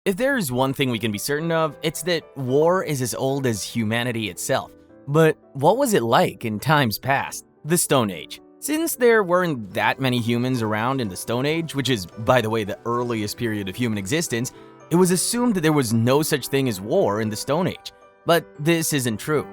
If there's one thing we can be certain of, it's that war is as old as humanity itself. But what was it like in times past? The Stone Age. Since there weren't that many humans around in the Stone Age, which is, by the way, the earliest period of human existence, it was assumed that there was no such thing as war in the Stone Age. But this isn't true.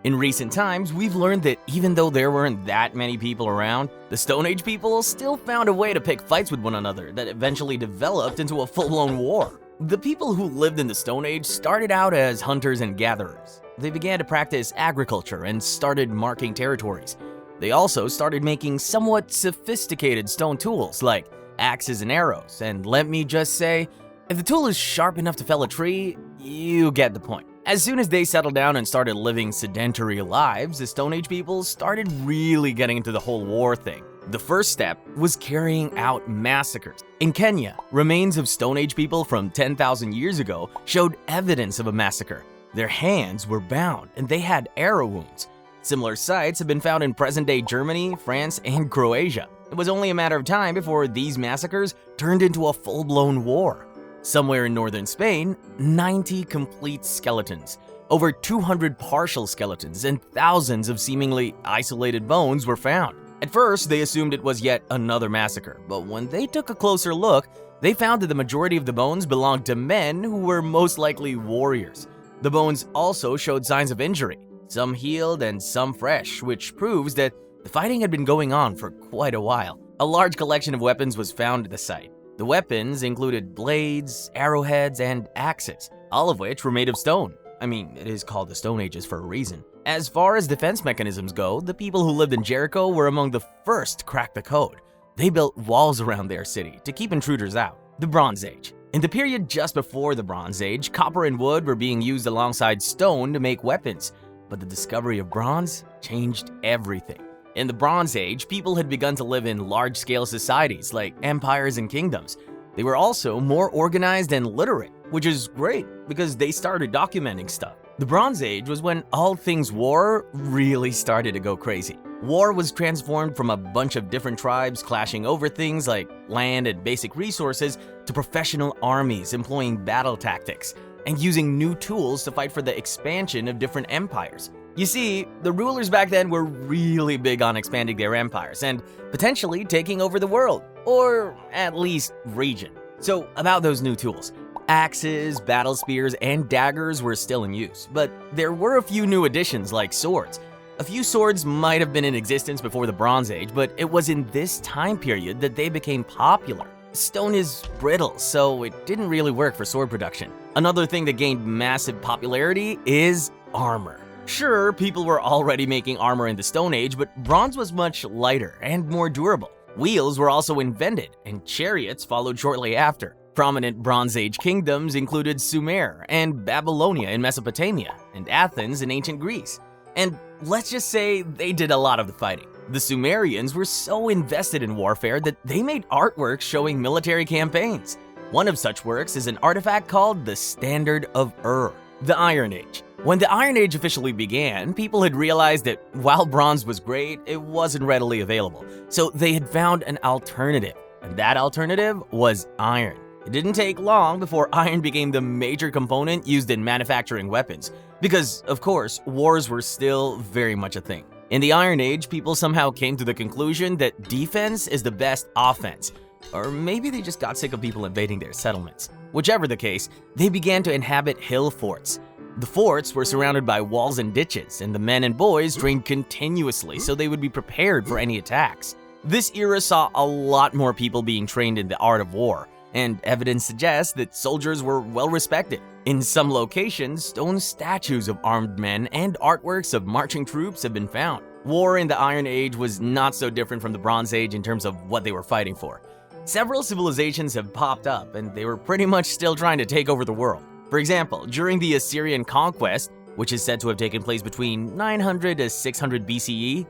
In recent times, we've learned that even though there weren't that many people around, the Stone Age people still found a way to pick fights with one another that eventually developed into a full-blown war. The people who lived in the Stone Age started out as hunters and gatherers. They began to practice agriculture and started marking territories. They also started making somewhat sophisticated stone tools like axes and arrows, and let me just say, if the tool is sharp enough to fell a tree, you get the point. As soon as they settled down and started living sedentary lives, the Stone Age people started really getting into the whole war thing. The first step was carrying out massacres. In Kenya, remains of Stone Age people from 10,000 years ago showed evidence of a massacre. Their hands were bound and they had arrow wounds. Similar sites have been found in present-day Germany, France, and Croatia. It was only a matter of time before these massacres turned into a full-blown war. Somewhere in northern Spain, 90 complete skeletons, over 200 partial skeletons, and thousands of seemingly isolated bones were found. At first, they assumed it was yet another massacre, but when they took a closer look, they found that the majority of the bones belonged to men who were most likely warriors. The bones also showed signs of injury, some healed and some fresh, which proves that the fighting had been going on for quite a while. A large collection of weapons was found at the site. The weapons included blades, arrowheads, and axes, all of which were made of stone. I mean, it is called the Stone Ages for a reason. As far as defense mechanisms go, the people who lived in Jericho were among the first to crack the code. They built walls around their city to keep intruders out. The Bronze Age. In the period just before the Bronze Age, copper and wood were being used alongside stone to make weapons. But the discovery of bronze changed everything. In the Bronze Age, people had begun to live in large-scale societies like empires and kingdoms. They were also more organized and literate, which is great because they started documenting stuff. The Bronze Age was when all things war really started to go crazy. War was transformed from a bunch of different tribes clashing over things like land and basic resources to professional armies employing battle tactics and using new tools to fight for the expansion of different empires. You see, the rulers back then were really big on expanding their empires and potentially taking over the world, or at least region. So about those new tools. Axes, battle spears, and daggers were still in use, but there were a few new additions like swords. A few swords might have been in existence before the Bronze Age, but it was in this time period that they became popular. Stone is brittle, so it didn't really work for sword production. Another thing that gained massive popularity is armor. Sure, people were already making armor in the Stone Age, but bronze was much lighter and more durable. Wheels were also invented, and chariots followed shortly after. Prominent Bronze Age kingdoms included Sumer and Babylonia in Mesopotamia, and Athens in ancient Greece. And let's just say they did a lot of the fighting. The Sumerians were so invested in warfare that they made artworks showing military campaigns. One of such works is an artifact called the Standard of Ur, the Iron Age. When the Iron Age officially began, people had realized that while bronze was great, it wasn't readily available. So they had found an alternative, and that alternative was iron. It didn't take long before iron became the major component used in manufacturing weapons, because, of course, wars were still very much a thing. In the Iron Age, people somehow came to the conclusion that defense is the best offense. Or maybe they just got sick of people invading their settlements. Whichever the case, they began to inhabit hill forts. The forts were surrounded by walls and ditches, and the men and boys trained continuously so they would be prepared for any attacks. This era saw a lot more people being trained in the art of war, and evidence suggests that soldiers were well respected. In some locations, stone statues of armed men and artworks of marching troops have been found. War in the Iron Age was not so different from the Bronze Age in terms of what they were fighting for. Several civilizations have popped up, and they were pretty much still trying to take over the world. For example, during the Assyrian conquest, which is said to have taken place between 900 to 600 BCE,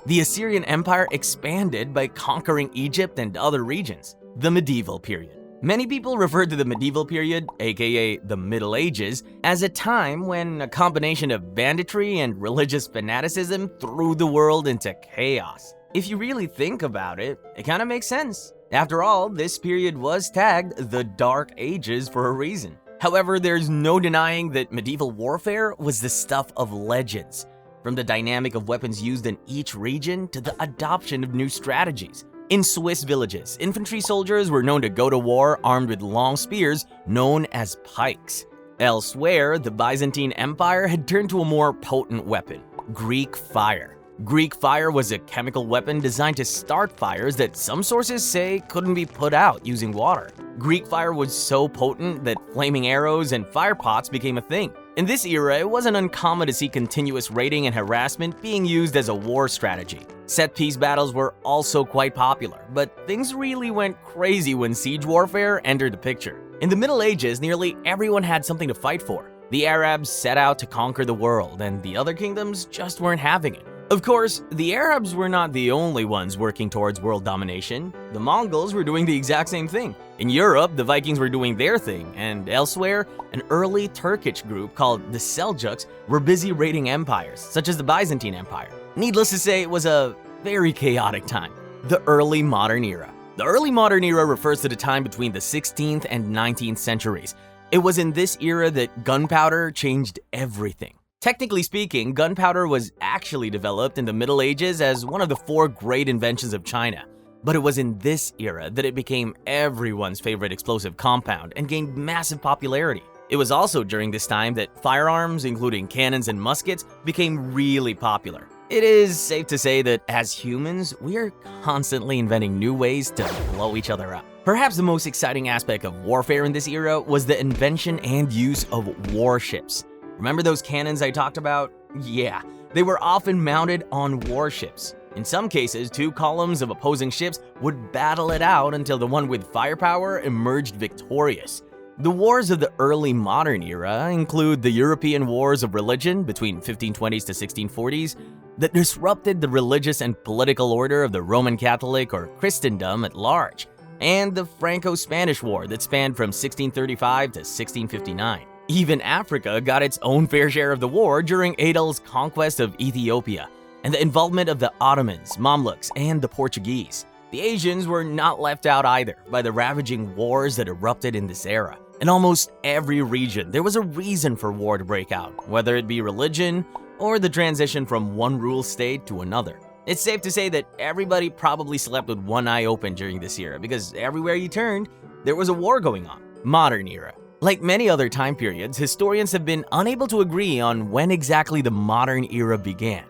the Assyrian Empire expanded by conquering Egypt and other regions. The medieval period. Many people refer to the medieval period, aka the Middle Ages, as a time when a combination of banditry and religious fanaticism threw the world into chaos. If you really think about it, it kind of makes sense. After all, this period was tagged the Dark Ages for a reason. However, there's no denying that medieval warfare was the stuff of legends, from the dynamic of weapons used in each region to the adoption of new strategies. In Swiss villages, infantry soldiers were known to go to war armed with long spears known as pikes. Elsewhere, the Byzantine Empire had turned to a more potent weapon, Greek fire. Greek fire was a chemical weapon designed to start fires that some sources say couldn't be put out using water. Greek fire was so potent that flaming arrows and fire pots became a thing. In this era, it wasn't uncommon to see continuous raiding and harassment being used as a war strategy. Set-piece battles were also quite popular, but things really went crazy when siege warfare entered the picture. In the Middle Ages, nearly everyone had something to fight for. The Arabs set out to conquer the world, and the other kingdoms just weren't having it. Of course, the Arabs were not the only ones working towards world domination. The Mongols were doing the exact same thing. In Europe, the Vikings were doing their thing, and elsewhere, an early Turkish group called the Seljuks were busy raiding empires, such as the Byzantine Empire. Needless to say, it was a very chaotic time. The early modern era. The early modern era refers to the time between the 16th and 19th centuries. It was in this era that gunpowder changed everything. Technically speaking, gunpowder was actually developed in the Middle Ages as one of the 4 great inventions of China. But it was in this era that it became everyone's favorite explosive compound and gained massive popularity. It was also during this time that firearms, including cannons and muskets, became really popular. It is safe to say that as humans, we are constantly inventing new ways to blow each other up. Perhaps the most exciting aspect of warfare in this era was the invention and use of warships. Remember those cannons I talked about? Yeah, they were often mounted on warships. In some cases, 2 columns of opposing ships would battle it out until the one with firepower emerged victorious. The wars of the early modern era include the European Wars of Religion between 1520s to 1640s that disrupted the religious and political order of the Roman Catholic or Christendom at large, and the Franco-Spanish War that spanned from 1635 to 1659. Even Africa got its own fair share of the war during Adol's conquest of Ethiopia and the involvement of the Ottomans, Mamluks, and the Portuguese. The Asians were not left out either by the ravaging wars that erupted in this era. In almost every region, there was a reason for war to break out, whether it be religion or the transition from one rule state to another. It's safe to say that everybody probably slept with one eye open during this era because everywhere you turned, there was a war going on. Modern era. Like many other time periods, historians have been unable to agree on when exactly the modern era began.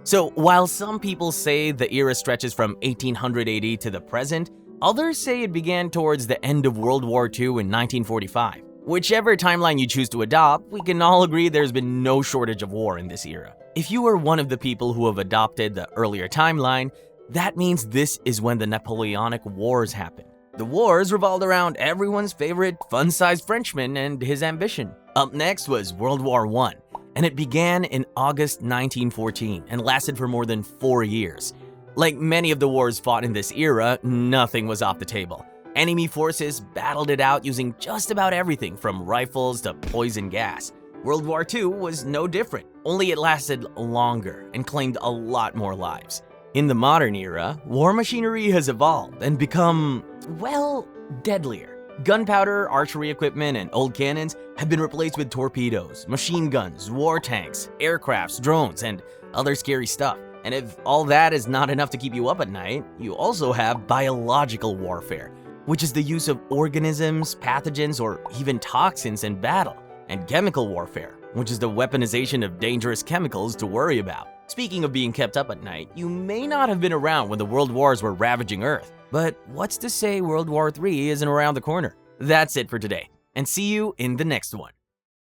So while some people say the era stretches from 1800 AD to the present, others say it began towards the end of World War II in 1945. Whichever timeline you choose to adopt, we can all agree there's been no shortage of war in this era. If you are one of the people who have adopted the earlier timeline, that means this is when the Napoleonic Wars happened. The wars revolved around everyone's favorite fun-sized Frenchman and his ambition. Up next was World War I, and it began in August 1914 and lasted for more than 4 years. Like many of the wars fought in this era, nothing was off the table. Enemy forces battled it out using just about everything from rifles to poison gas. World War II was no different, only it lasted longer and claimed a lot more lives. In the modern era, war machinery has evolved and become, well, deadlier. Gunpowder, archery equipment, and old cannons have been replaced with torpedoes, machine guns, war tanks, aircrafts, drones, and other scary stuff. And if all that is not enough to keep you up at night, you also have biological warfare, which is the use of organisms, pathogens, or even toxins in battle, and chemical warfare, which is the weaponization of dangerous chemicals to worry about. Speaking of being kept up at night, you may not have been around when the world wars were ravaging Earth, but what's to say World War III isn't around the corner? That's it for today, and see you in the next one.